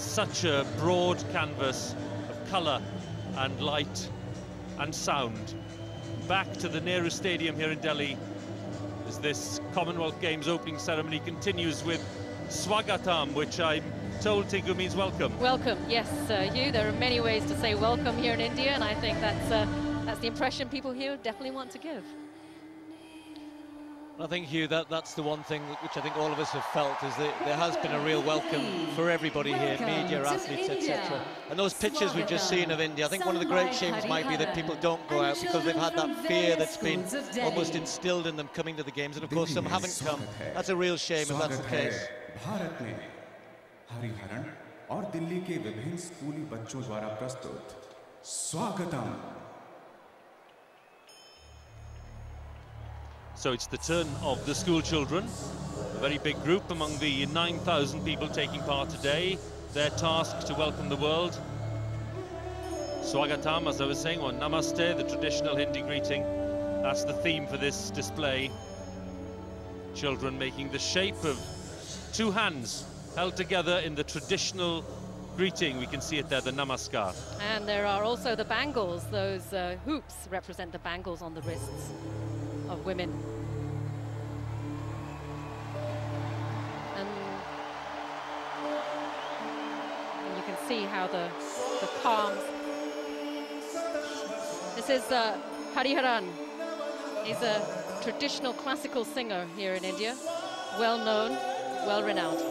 such a broad canvas of colour and light and sound. Back to the Nehru Stadium here in Delhi as this Commonwealth Games opening ceremony continues with Swagatam, which I'm told, Tinku, means welcome. Welcome, yes, Hugh. There are many ways to say welcome here in India, and I think that's the impression people here definitely want to give. I think, Hugh, that's the one thing which I think all of us have felt, is that there has been a real welcome for everybody here, media, athletes, etc. And those pictures we've just seen of India, I think one of the great shames might be that people don't go out because they've had that fear that's been almost instilled in them coming to the games, and of course some haven't come. That's a real shame if that's the case. Hariharan और दिल्ली के विभिन्न स्कूली बच्चों द्वारा प्रस्तुत स्वागतम. So it's the turn of the school children, a very big group among the 9,000 people taking part today. Their task to welcome the world. Swagatam, as I was saying, or Namaste, the traditional Hindi greeting. That's the theme for this display. Children making the shape of two hands held together in the traditional greeting. We can see it there, the Namaskar. And there are also the bangles. Those hoops represent the bangles on the wrists of women. And you can see how the palms. This is Hariharan. He's a traditional classical singer here in India, well known, well renowned.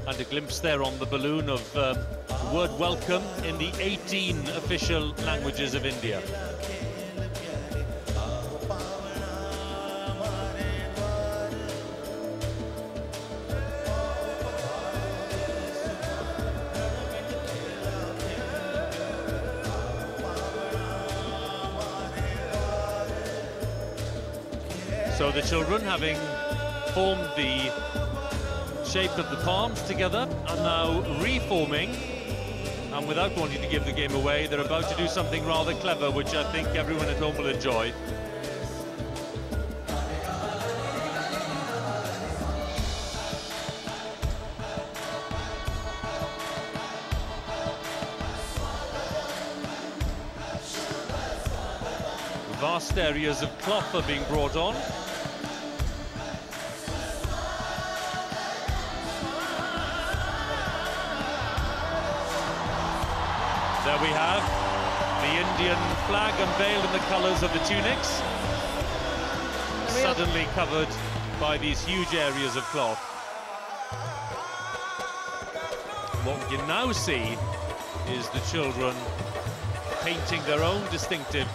And a glimpse there on the balloon of the word welcome in the 18 official languages of India. So the children, having formed the shape of the palms together, are now reforming, and without wanting to give the game away, they're about to do something rather clever, which I think everyone at home will enjoy. Vast areas of cloth are being brought on. There we have the Indian flag unveiled in the colours of the tunics, suddenly covered by these huge areas of cloth. What we can now see is the children painting their own distinctive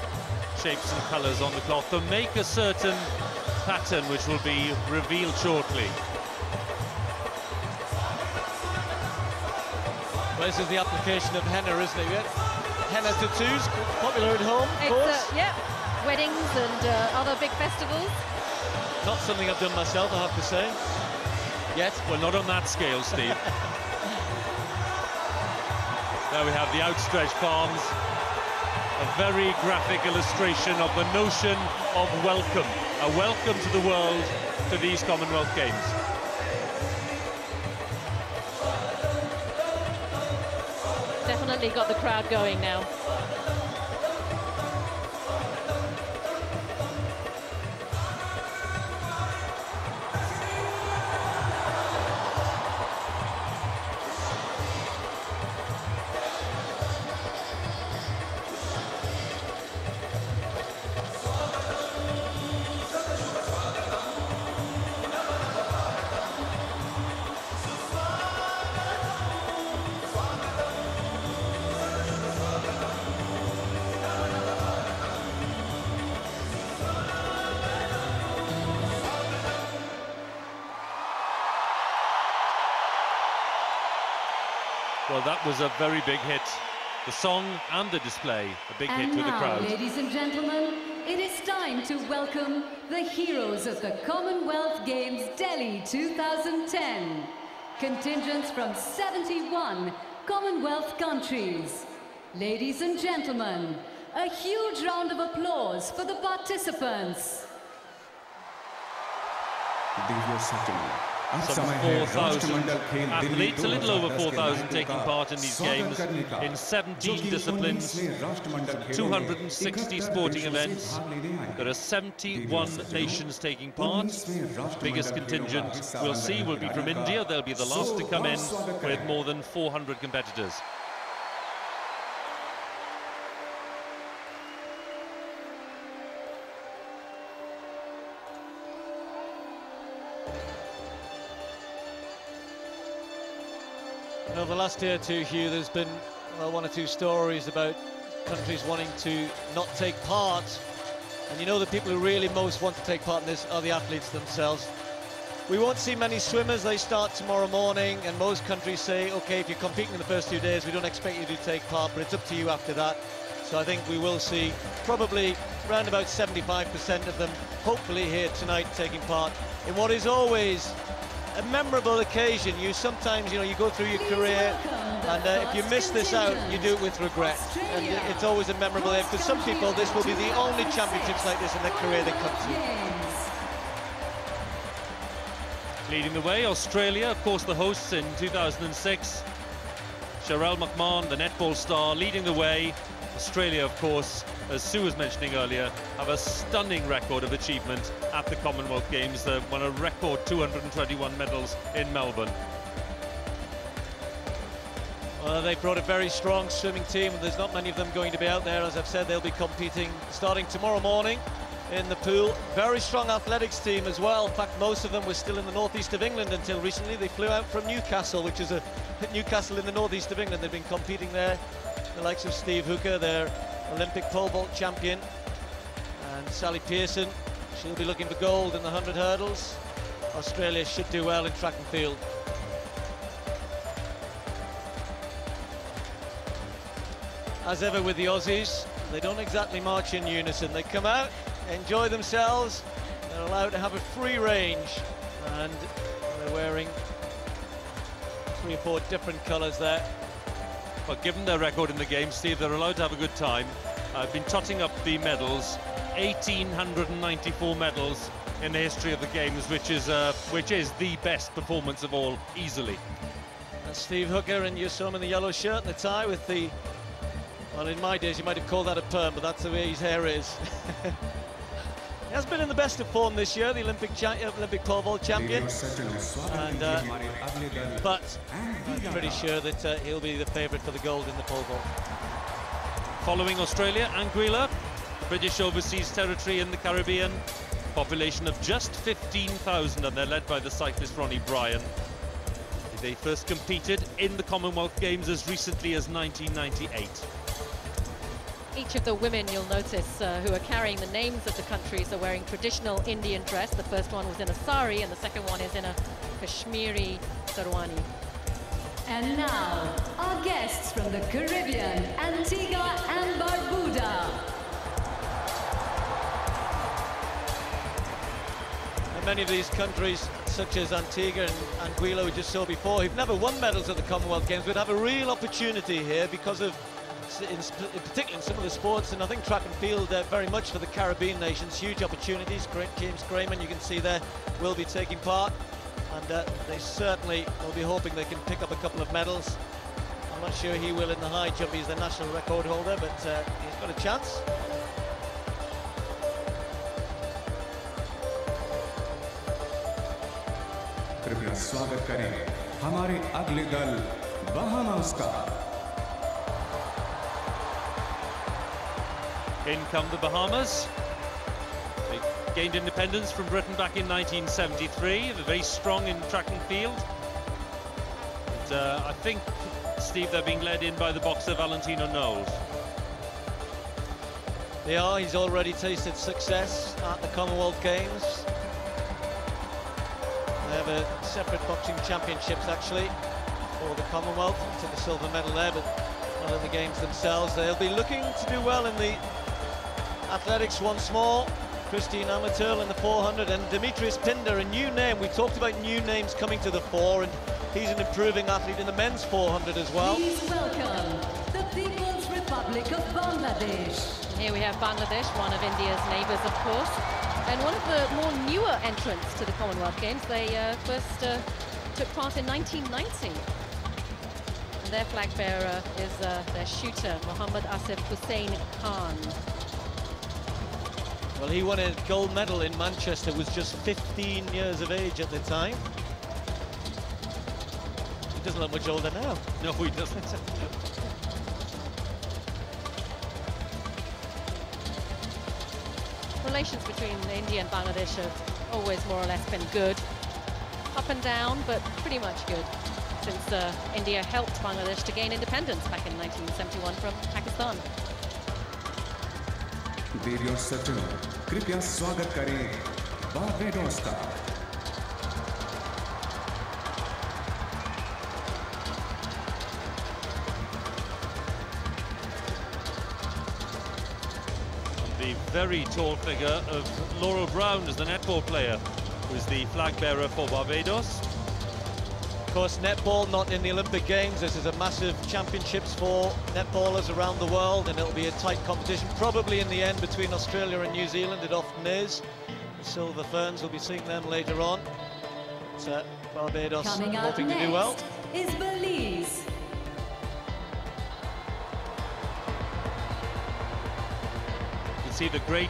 shapes and colours on the cloth to make a certain pattern which will be revealed shortly. Well, this is the application of henna, isn't it? Henna tattoos, popular at home, of course. Yeah, weddings and other big festivals. Not something I've done myself, I have to say. Yet. Well, not on that scale, Steve. There we have the outstretched palms. A very graphic illustration of the notion of welcome. A welcome to the world to these Commonwealth Games. Definitely got the crowd going now. Well, that was a very big hit. The song and the display, a big hit with the crowd. Ladies and gentlemen, it is time to welcome the heroes of the Commonwealth Games Delhi 2010. Contingents from 71 Commonwealth countries. Ladies and gentlemen, a huge round of applause for the participants. Some 4,000 athletes, a little over 4,000 taking part in these games in 17 disciplines, 260 sporting events. There are 71 nations taking part. Biggest contingent we'll see will be from India. They'll be the last to come in with more than 400 competitors. Over the last year or two, Hugh, there's been one or two stories about countries wanting to not take part. And you know the people who really most want to take part in this are the athletes themselves. We won't see many swimmers. They start tomorrow morning, and most countries say, OK, if you're competing in the first 2 days, we don't expect you to take part, but it's up to you after that. So I think we will see probably around about 75% of them, hopefully here tonight, taking part in what is always a memorable occasion. You sometimes, you go through your career, and if you miss this out, you do it with regret. And it's always a memorable day. For some people, this will be the only championships like this in their career they come to. Leading the way, Australia, of course, the hosts in 2006. Sharelle McMahon, the netball star, leading the way. Australia, of course, as Sue was mentioning earlier, have a stunning record of achievement at the Commonwealth Games. They won a record 221 medals in Melbourne. Well, they've brought a very strong swimming team, and there's not many of them going to be out there. As I've said, they'll be competing starting tomorrow morning in the pool. Very strong athletics team as well. In fact, most of them were still in the northeast of England until recently. They flew out from Newcastle, which is Newcastle in the northeast of England. They've been competing there. The likes of Steve Hooker, their Olympic pole vault champion, and Sally Pearson. She'll be looking for gold in the 100 hurdles. Australia should do well in track and field. As ever with the Aussies, they don't exactly march in unison. They come out, enjoy themselves, they're allowed to have a free range, and they're wearing 3 or 4 different colours there. But given their record in the game, Steve, they're allowed to have a good time. I've been totting up the medals, 1,894 medals in the history of the Games, which is the best performance of all, easily. That's Steve Hooker, and you saw him in the yellow shirt and the tie with the, well, in my days you might have called that a perm, but that's the way his hair is. He has been in the best of form this year, the Olympic pole vault champion, and, but I'm pretty sure that he'll be the favourite for the gold in the pole vault. Following Australia, Anguilla, the British Overseas Territory in the Caribbean, population of just 15,000, and they're led by the cyclist Ronnie Bryan. They first competed in the Commonwealth Games as recently as 1998. Each of the women, you'll notice, who are carrying the names of the countries are wearing traditional Indian dress. The first one was in a sari and the second one is in a Kashmiri sarwani. And now, our guests from the Caribbean, Antigua and Barbuda. And many of these countries, such as Antigua and Anguilla, we just saw before, who've never won medals at the Commonwealth Games, would have a real opportunity here because of, in particular in some of the sports, and I think track and field very much for the Caribbean nations, huge opportunities. James Grayman, you can see there, will be taking part. And they certainly will be hoping they can pick up a couple of medals. I'm not sure he will in the high jump. He's the national record holder, but he's got a chance. कृपया स्वागत करें हमारे अगले दल Bahamas का। In come the Bahamas. They gained independence from Britain back in 1973. They're very strong in track and field. And, I think, Steve, they're being led in by the boxer Valentino Knowles. They are. He's already tasted success at the Commonwealth Games. They have a separate boxing championships, actually, for the Commonwealth. He took a silver medal there, but not in the games themselves. They'll be looking to do well in the athletics once more. Christine Amateur in the 400 and Demetrius Pinder, a new name. We talked about new names coming to the fore, and he's an improving athlete in the men's 400 as well. Please welcome the People's Republic of Bangladesh. Here we have Bangladesh, one of India's neighbours, of course, and one of the more newer entrants to the Commonwealth Games. They first took part in 1990. And their flag bearer is their shooter, Mohammad Asif Hussain Khan. Well, he won a gold medal in Manchester, was just 15 years of age at the time. He doesn't look much older now. No, he doesn't. Relations between India and Bangladesh have always more or less been good. Up and down, but pretty much good. Since India helped Bangladesh to gain independence back in 1971 from Pakistan. देरी और सज्जनों, कृपया स्वागत करें Barbados का। The very tall figure of Laurel Brown as the netball player, who is the flag bearer for Barbados. Of course, netball not in the Olympic Games. This is a massive championships for netballers around the world, and it'll be a tight competition, probably in the end between Australia and New Zealand. It often is. The Silver Ferns, will be seeing them later on. But, Barbados hoping to do well. Is Belize. You can see the great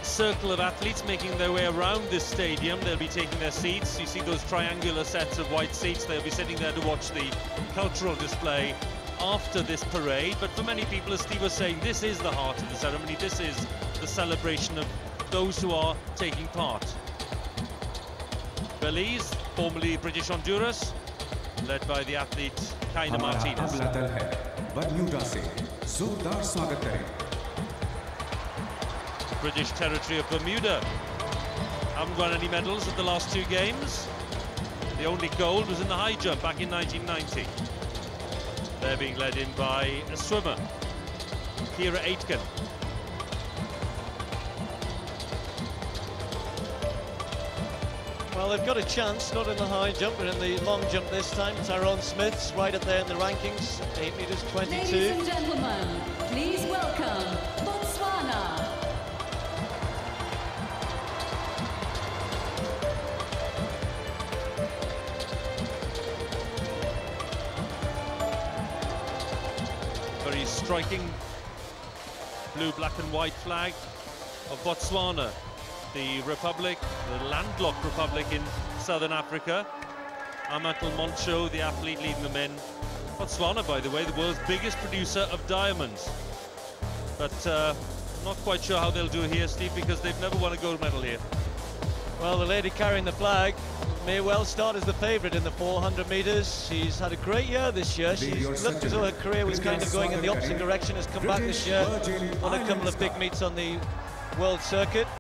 circle of athletes making their way around this stadium. They'll be taking their seats. You see those triangular sets of white seats. They'll be sitting there to watch the cultural display after this parade. But for many people, as Steve was saying, this is the heart of the ceremony. This is the celebration of those who are taking part. Belize, formerly British Honduras, led by the athlete Kaina Martinez. अगला दल है Bermuda से, जोरदार स्वागत करें। British territory of Bermuda haven't won any medals at the last two games. The only gold was in the high jump back in 1990. They're being led in by a swimmer, Kira Aitken. Well, they've got a chance, not in the high jump, but in the long jump this time. Tyrone Smith's right up there in the rankings, 8 meters 22. Ladies and gentlemen, please welcome Botswana. Very striking blue, black and white flag of Botswana, the republic, the landlocked republic in southern Africa. Amatul Moncho, the athlete leading the men. Botswana, by the way, the world's biggest producer of diamonds. But I'm not quite sure how they'll do here, Steve, because they've never won a gold medal here. Well, the lady carrying the flag may well start as the favourite in the 400 metres. She's had a great year this year. She's looked as though her career was kind of going in the opposite direction, has come back this year on a couple of big meets on the world circuit.